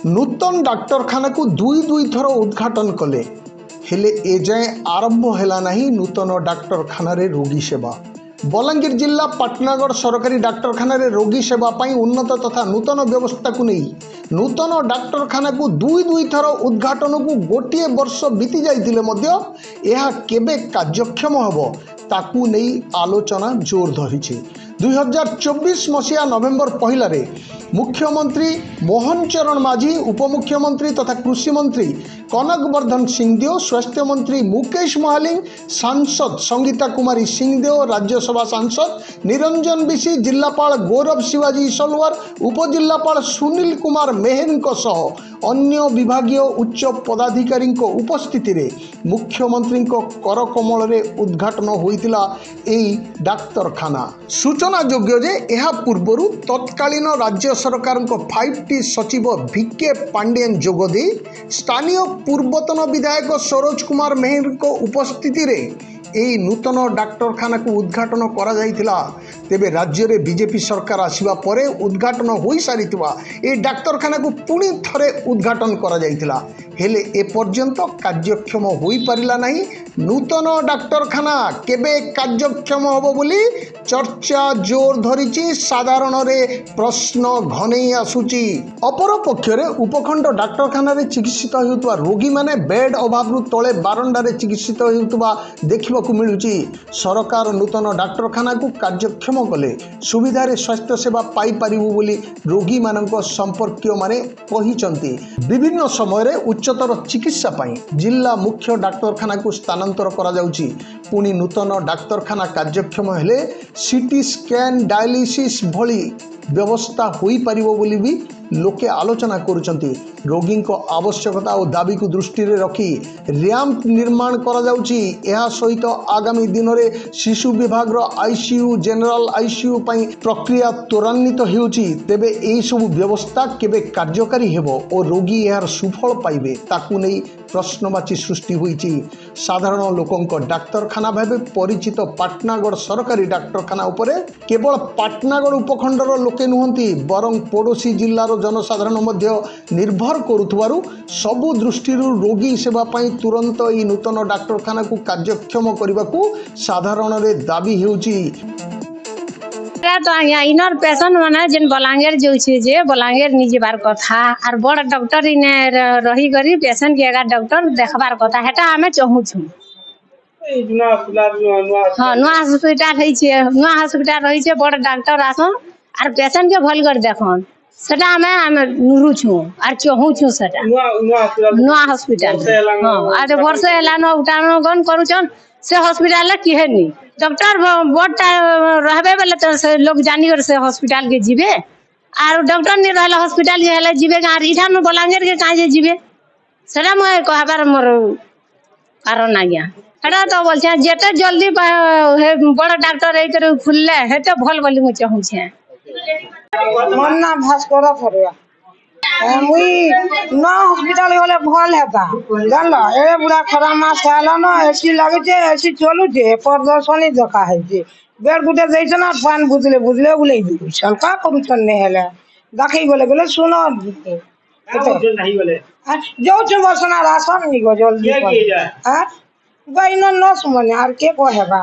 नूतन डाक्तरखाना को दुई दुई थर उद्घाटन कले हेले एजाए आरंभ हैला नहीं नूतन डाक्तरखाना रे रोगी सेवा। बलांगीर जिला पाटनागढ़ सरकारी डाक्तरखाना रे रोगी सेवा पाई उन्नत तथा नूतन व्यवस्था को नहीं नूतन डाक्तरखाना को दुई दुई थर उद्घाटन को गोटे वर्ष बीती जाइतिले मध्य यह केबे कार्यक्षम हबो ताकू नहीं आलोचना जोर धरिछि। 2024 मसीहा नवेम्बर पहला रे मुख्यमंत्री मोहन चरण माझी, उपमुख्यमंत्री तथा कृषि मंत्री कनक वर्धन सिंहदेव, स्वास्थ्य मंत्री मुकेश महालिंग, सांसद संगीता कुमारी सिंहदेव, राज्यसभा सांसद निरंजन बिशी, जिलापाल गौरव शिवाजी सलवार, उपजिलापाल सुनील कुमार मेहर सह अन्य विभागीय उच्च पदाधिकारी उपस्थिति रे मुख्यमंत्री करकमल रे उद्घाटन होइतिला एई डाक्तरखाना। सूचना योग्य जे यह पूर्व तत्कालीन राज्य सरकार 5T सचिव भिके पांडेयन जोगदे स्थानीय पूर्वतन विधायक सरोज कुमार मेहर उपस्थिति रे एई नूतन डाक्तरखाना को उद्घाटन करा जाइतिला। तेबे राज्य रे बीजेपी सरकार आसिबा परे उद्घाटन होई सारितिबा ए डाक्तरखाना को पुणी थरे उद्घाटन करा जाइतिला हेले ए पर्यंत कार्यक्षम होई परिला नहीं। नूतन डाक्तरखाना केबे कार्यक्षम होबो बोली चर्चा जोर धरिछि, साधारण रे प्रश्न घनेई आसुछि। अपर पक्ष रे उपखंड डाक्तरखाना रे चिकित्सित हेउतबा रोगी माने बेड अभाव तले बारंडा रे चिकित्सित हेउतबा देखिबा को मिलुछि। सरकार नूतन डाक्तरखाना को कार्यक्षम कले सुविधा रे स्वास्थ्य सेवा पाई परिबु बोली रोगी मानक संपर्कीय माने कहिसंती। विभिन्न समय रे उच्चतर चिकित्सा पाई जिला मुख्य डाक्तरखाना को स्थानांतर करा जाउछि। पुणी नूतन डाक्तरखाना कार्यक्षम हेले सीटी स्कैन डायलिसिस भली व्यवस्था होई परिबो बोली भी लोके आलोचना करुचंती। रोगी को आवश्यकता और दाबी को दृष्टि रे रखी रैंप निर्माण करा जाउछि। एहा सहित आगामी दिन रे शिशु विभाग रो आईसीयू जनरल आईसीयू पई प्रक्रिया त्वरान्वित हेउछि। तेबे एई सब व्यवस्था केबे कार्यकारी हेबो और रोगी यार सुफल पाइबे ताकू नै प्रश्नवाची सृष्टि होइछि। साधारण लोकंक डाक्तरखाना भाबे परिचित पाटनागढ़ सरकारी डाक्तरखाना उपरे केवल पाटनागढ़ उपखंडर लोके नुहंती बरं पड़ोशी जिल्लार जनसाधारण मध्य निर्भर करुथबारु सबु दृष्टि रोगी सेवा पाई तुरंत ई नूतन डाक्तरखाना को कार्यक्षम करबाकू साधारण रे दाबी हेउछि। तो इनर पेशेंट माने जेन बलांगीर जोछि जे बलांगीर नि जेबार कथा आर बड़ डॉक्टर इने रही करी पेशेंट के डॉक्टर देखबार कथा हेटा हमें चाहू छु। हां नुआ हॉस्पिटल रही छे बड़ डॉक्टर आसन आर पेशेंट के भल कर देखन सेटा हमें नुरु छु आर चाहू छु सेटा नुआ हॉस्पिटल। हां आर वर्ष एला न उठानो गन करूछन से हॉस्पिटल की है नी डॉक्टर बड़टा रहबे बेले तो से लोग जानी कर से हॉस्पिटल के जीवे आर डॉक्टर नहीं रहला हॉस्पिटल के हेले जीवे गार इठा में बलांगीर के काजे जीवे सेटा मैं कहबार मोर कारण आ गया एटा तो बोल छे जेते जल्दी बड़ डॉक्टर ए करे खुलले हेते भल बोली मु चाहू छे। मन्ना भास्कर फरिया मुई ना हॉस्पिटल गले भल हेता जानला ए बुढ़ा खरा मास खाला ना एसी लागे छे एसी चलू छे प्रदर्शनी देखा है जे बेड गुटे दै छ ना पान बुझले बुले दी सरका करू छने हेले देखै गले सुनो नहीं बोले जो छ बसना राशन नि गो जल्दी हां गइनो न सुमने आर के कहेबा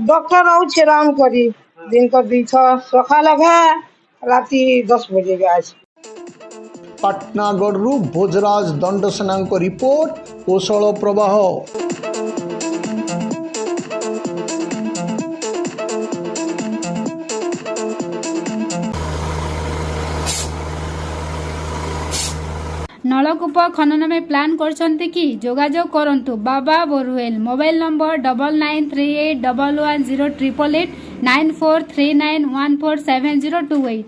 डॉक्टर आउ छे राम करी दिन को दी छ सकाल लगा राति 10 बजे गए। पाटनागढ़ भोजराज दंडसेना रिपोर्ट कौशल प्रवाह। नलकूप खनन में प्लान करछन्ते कि जोगाजोग करंतु बाबा बोरवेल। Mobile number 9938110888 9439147028।